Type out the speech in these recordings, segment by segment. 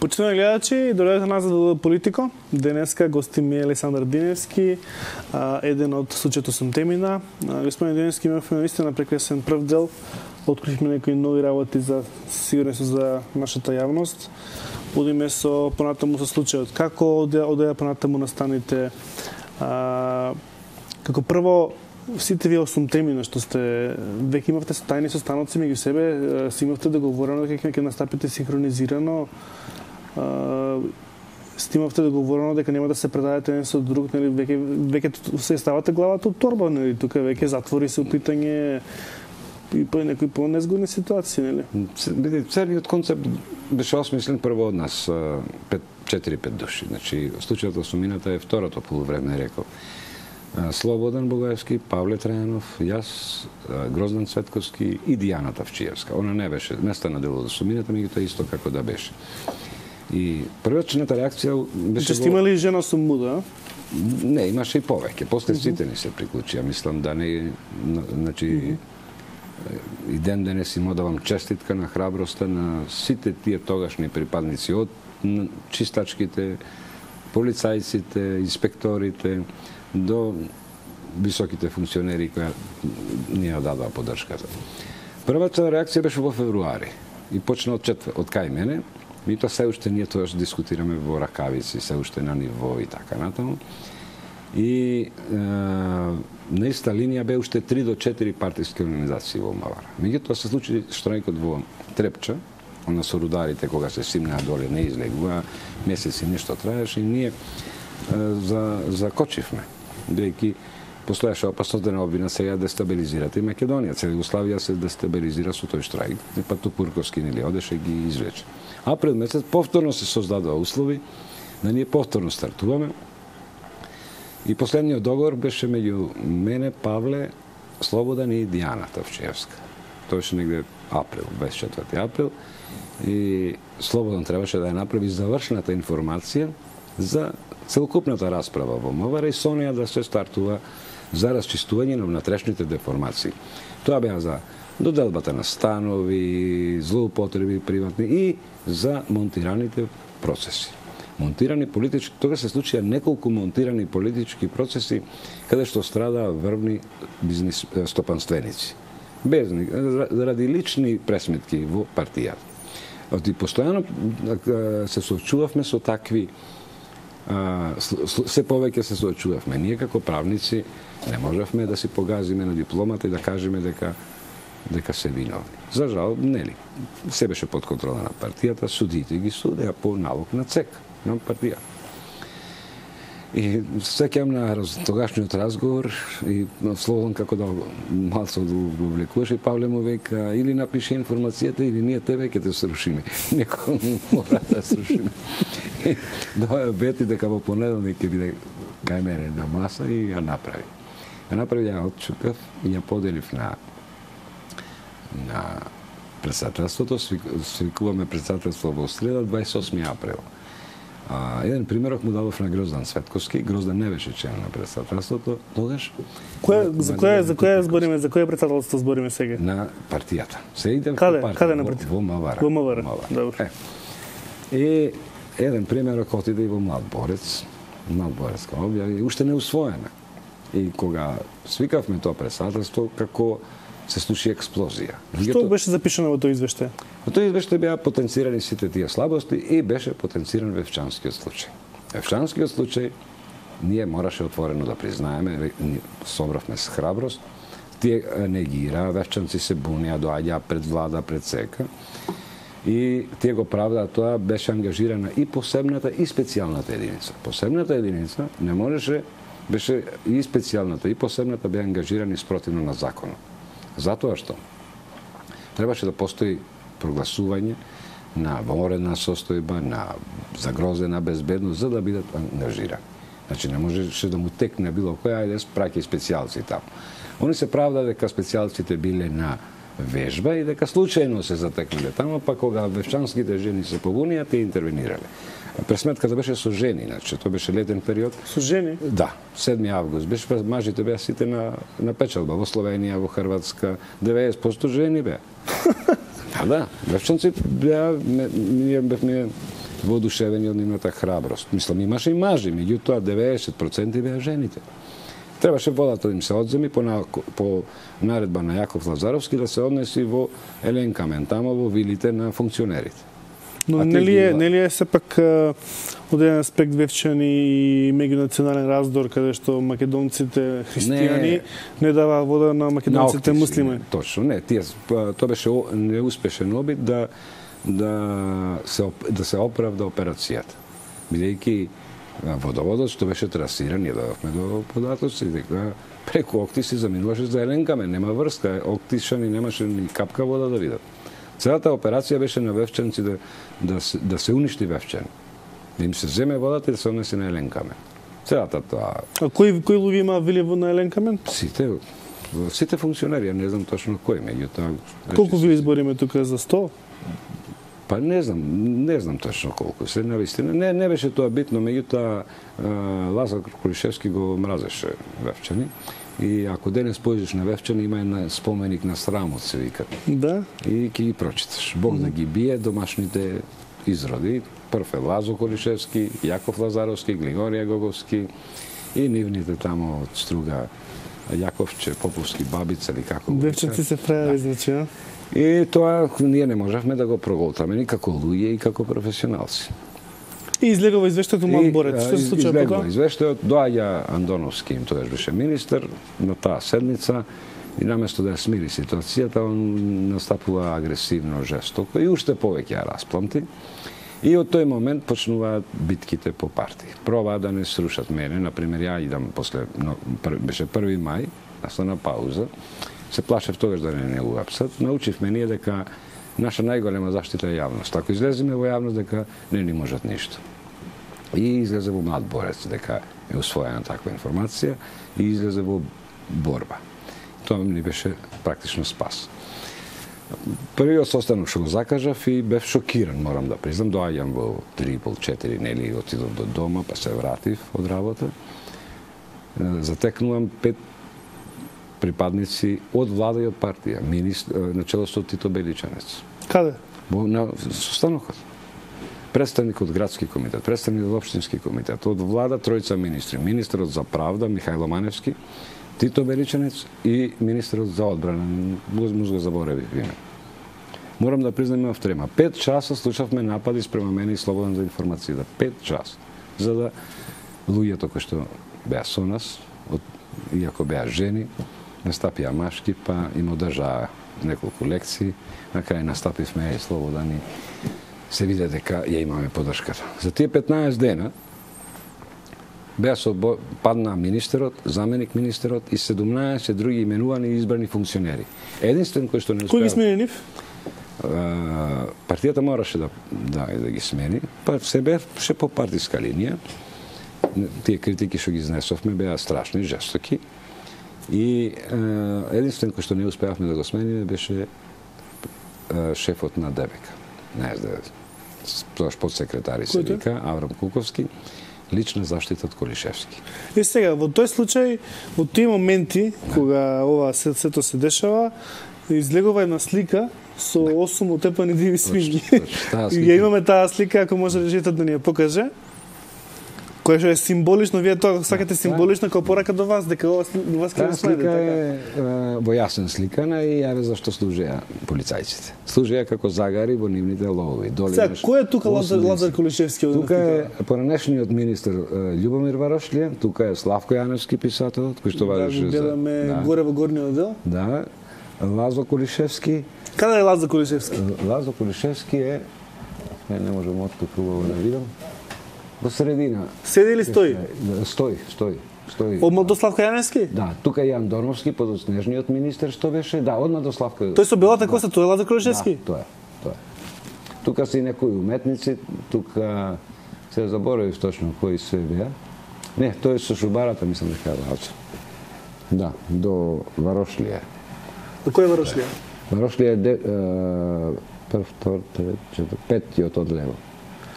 Почитувани гледачи, дојдете назад во Политико. Денеска гости ми е Александар Диневски, еден од случајот 8 темина. Господин Диневски, имавме наистина прекрасен прв дел. Откривме некои нови работи за сигурно за нашата јавност. Одиме со понатаму со случајот. Како одеа понатаму настаните? Како прво, сите вие 8 темина што сте веќе имавте тајни состаноци меѓу себе, си имавте договорено дека ќе настапите синхронизирано. Стимавте договорено дека нема да се предадете еден со друг, нели веќе се ставате главата од торба, нели тука веќе затвори се питање и по некои по-незгодни ситуации, нели? Целиот концепт беше осмислен прво од нас, 4-5 души. Значи, случајот осумината е второто полувреме, реков. Слободан Бугаевски, Павле Трајанов, јас, Гроздан Цветковски и Дијана Тавчиевска. Она не беше, не стана дел од осумината, меѓутоа исто како да беше. И првичната реакција беше... Сте имали жена со муда? Не, имаше и повеќе. После сите ни се приклучија. Мислам да не... Значи, и ден денес им одавам честитка на храброста на сите тие тогашни припадници, од чистачките, полицајците, инспекторите, до високите функционери кои ни ја дадоа поддршката. Првата реакција беше во февруари и почна од кај мене. И тоа се уште ние тоа дискутираме во ракавици, се уште на ниво и така натаму. И на иста линија бе уште 3 до 4 партиски организации во МВР. Меѓутоа се случи штрајкот во Трепча, она со рударите кога се симнаа доле не излегува, месеци нешто траеше и ние закочивме, бидејќи постоеше опасност да не обвина сега дестабилизирате и Македонија. Цела Југославија се дестабилизира со тој штрајк. Па Тупурковски нели одеше ги извлече. Април месец повторно се создадоа услови да ние повторно стартуваме. И последниот договор беше меѓу мене, Павле, Слободан и Дијана Тавчиевска. Тоа беше негде април, 24 април. И Слободан требаше да ја направи завршната информација за целокупната расправа во МВР и со неја да се стартува за расчистување на внатрешните деформации. Тоа беа за доделбата на станови, злоупотреби приватни и за монтираните процеси. Монтирани политички, тога се случија неколку монтирани политички процеси каде што страдаа врвни бизнис стопанственици. Заради лични пресметки во партијата. И постојано се соочувавме со такви се повеќе се соочувавме. Ние како правници не можевме да си погазиме на дипломата и да кажеме дека се виновни. За жал, нели. Се беше под контрола на партијата, судите ги судеа по налог на ЦЕК, на партија. И сеќам на тогашниот разговор и Слободан како да малце го влекуваше, Павле му века или напиши информацијата или ние тебе ќе те срушиме. Некој мора да срушиме. Доја бети дека во понеделник ќе биде кај мене на маса и ја направи. Ја направи, ја отчукав и ја поделив на председателството. Свикуваме председателство во среда, 28 април. Еден примерок му дадов на Гроздан Цветковски. Гроздан не беше член на председателството тогаш. За кое председателство збориме сега? На партијата. Се иде Каде на партијата? Во МВР. Во МВР. Добро. И еден примерок отиде и во Млад Борец. Млад Борец као објави, уште не усвоена. И кога свикавме тоа председателство, како се случи експлозија. Што беше запишано во тој извештај? Во тој извештај беа потенцирани сите тие слабости и беше потенциран Вевчанскиот случај. Вевчанскиот случај ние мораше отворено да признаеме, собравме с храброст, тие негира, Вевчанци се бунија, доаѓаа пред влада, пред ЦК, и тие го правдаа тоа, беше ангажирана и посебната и специјалната единица. Посебната единица не можеше, беше и специјалната и посебната беа ангажирани спротивно на законот. Затоа што требаше да постои прогласување на вонредна состојба, на загрозена безбедност, за да бидат ангажирани. Значи, не можеше да му текне било кој, ајде, праќај специјалци таму. Они се правда дека специјалците биле на вежба и дека случајно се затекнале таму, па кога вевчанските жени се побунија, те интервенирале. Пресметката беше со жени, значи, тоа беше летен период. Со жени? Да, 7 август. Беше, мажите беа сите на печалба. Во Словенија, во Хрватска, 90% жени беа. Да, вевчанци беа, ние бевме воодушевени од нивната храброст. Мислам, имаше и мажи, меѓутоа 90% беа жените. Требаше водата да им се одземи по наредба на Јаков Лазаровски да се однеси во Еленкамен, тамо во вилите на функционерите. Но нели е сепак од еден аспект Вевчани и меѓунационален раздор каде што македонците христијани не дава вода на македонците муслимани. Точно, не, тоа беше неуспешен обид да се оправда операцијата. Бидејќи водоводот што беше трасиран, ние дадовме до податоци, дека преку Октис се заминуваше за Еленкамен, нема врска, Октишани немаше ни капка вода да видат. Целата операција беше на Вевчанци да се уништи Вевчани. Да им се земе водата и да се однесе на Еленкамен. Целата тоа... А кои луѓе има вили на Еленкамен? Сите функционери, не знам точно кои, меѓутоа... Колку вили збориме тука, за 100? Па не знам точно колку. Се навистина не беше тоа битно, меѓутоа Лазар Кулишевски го мразеше Вевчани. И ако денес појдеш на Вевчани, има една споменик на срамот, се викат. Да. И ќе ги прочиташ. Бог да ги бие домашните изроди. Прв е Лазо Кулишевски, Јаков Лазаровски, Глигорија Гоговски и нивните тамо од Струга Јаковче, Поповски, Бабица или како го Вевчанци се прави, значи, а? И тоа ние не можевме да го проголтаме ни како луѓе и како професионалци. И излегува извештајот Млад Борец. Што се случува по тоа? Излегува извештајот, доаѓа Андоновски, им тогаш беше министер, на таа седница и наместо да ја смири ситуацијата, он настапува агресивно, жестоко и уште повеќе ја распламти. И од тој момент почнуваат битките по партии. Пробаа да не срушат мене, например, ја идам после, беше 1 мај, настана пауза, се плашев тогаш да не го апсат. Научивме ние дека наша најголема заштита е јавност. Ако излеземе во јавност дека не ни можат ништо. И излезе во Млад Борец дека е усвоена таква информација и излезе во борба. Тоа ми беше практично спас. Првиот состанок што го закажав и бев шокиран, морам да признам. Доаѓам во 3:30-4, нели, отидов до дома, па се вратив од работа. Затекнувам 5 припадници од влада и од партија, начело со Тито Беличанец. Каде? На состанокот. Представник од градски комитет, представник од општински комитет, од влада тројца министри, министерот за правда Михајло Маневски, Тито Беличанец и министерот за одбрана, му го заборавив име. Морам да признам, имав трема. 5 часа слушавме напади спрема мене и Слободен за информацијата. 5 часа. За да луѓето кои што беа со нас, иако беа жени, настапија машки, па им одржаа неколку лекции. На крај настапивме и Слободан и се виде дека ја имаме поддршката. За тие 15 дена беа падна министерот, заменик министерот и 17 други именувани и избрани функционери. Единствен кој што не успеа... Кој ги смени нив? Партијата мораше да ги смени, па се беше по партиска линија. Тие критики што ги изнесовме беа страшни, жестоки. И единствен кој што не успеавме да го смениме беше шефот на ДБК. Не знам, тоаш подсекретари се вика, Аврам Куковски, лична заштита од Кулишевски. И сега, во тој случај, во тие моменти, кога ова сето се дешава, излегува една слика со 8 утепани диви свињи. И ја имаме таа слика, ако може режисерот да ни ја покаже, која што е символично, вие тоа сакате символично како порака до вас, дека ова вас ќе слика е во јасен сликана и јаве зашто служеа полицајците. Служеа како загари во нивните ловови. Сега, кој е тука Лазар Кулишевски? Тука е поранешниот министер Љубомир Варошлија, тука е Славко Јановски писателот, кој што важеше за... гледаме горе во горниот дел. Да, Лазо Кулишевски. Каде е Лазо Кулишевски? Лазо Кулишевски е... Не можам оттук хубаво да видам. Во средина. Седи или стои? Стои. Одма до Славко Јаневски? Да, тука е Јан Дормовски, подоснежниот министер што беше. Да, одма до Славко. Тој со белата коса, тој е Лазар Кулишевски? Да, тоа е. Тука се и некои уметници, тука се заборавив точно кои се беа. Не, тој со шубарата, мислам дека е Лазо. Да, до Варошлија. До кој е Варошлија? Варошлија е прв, втор, трет, четврт, петтиот од лево.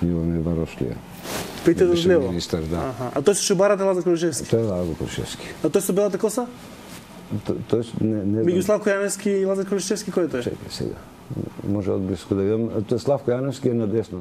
Љубомир Варошлија. Петиот од лево? Министер, да. А тој со шубарата Лазар Кулишевски? Тој е Лазар Кулишевски. А тој со белата коса? Тој не Меѓу Славко Јаневски и Лазар Кулишевски кој е тој? Чекај сега. Може од близко да видам. Тој Славко Јановски е на десно.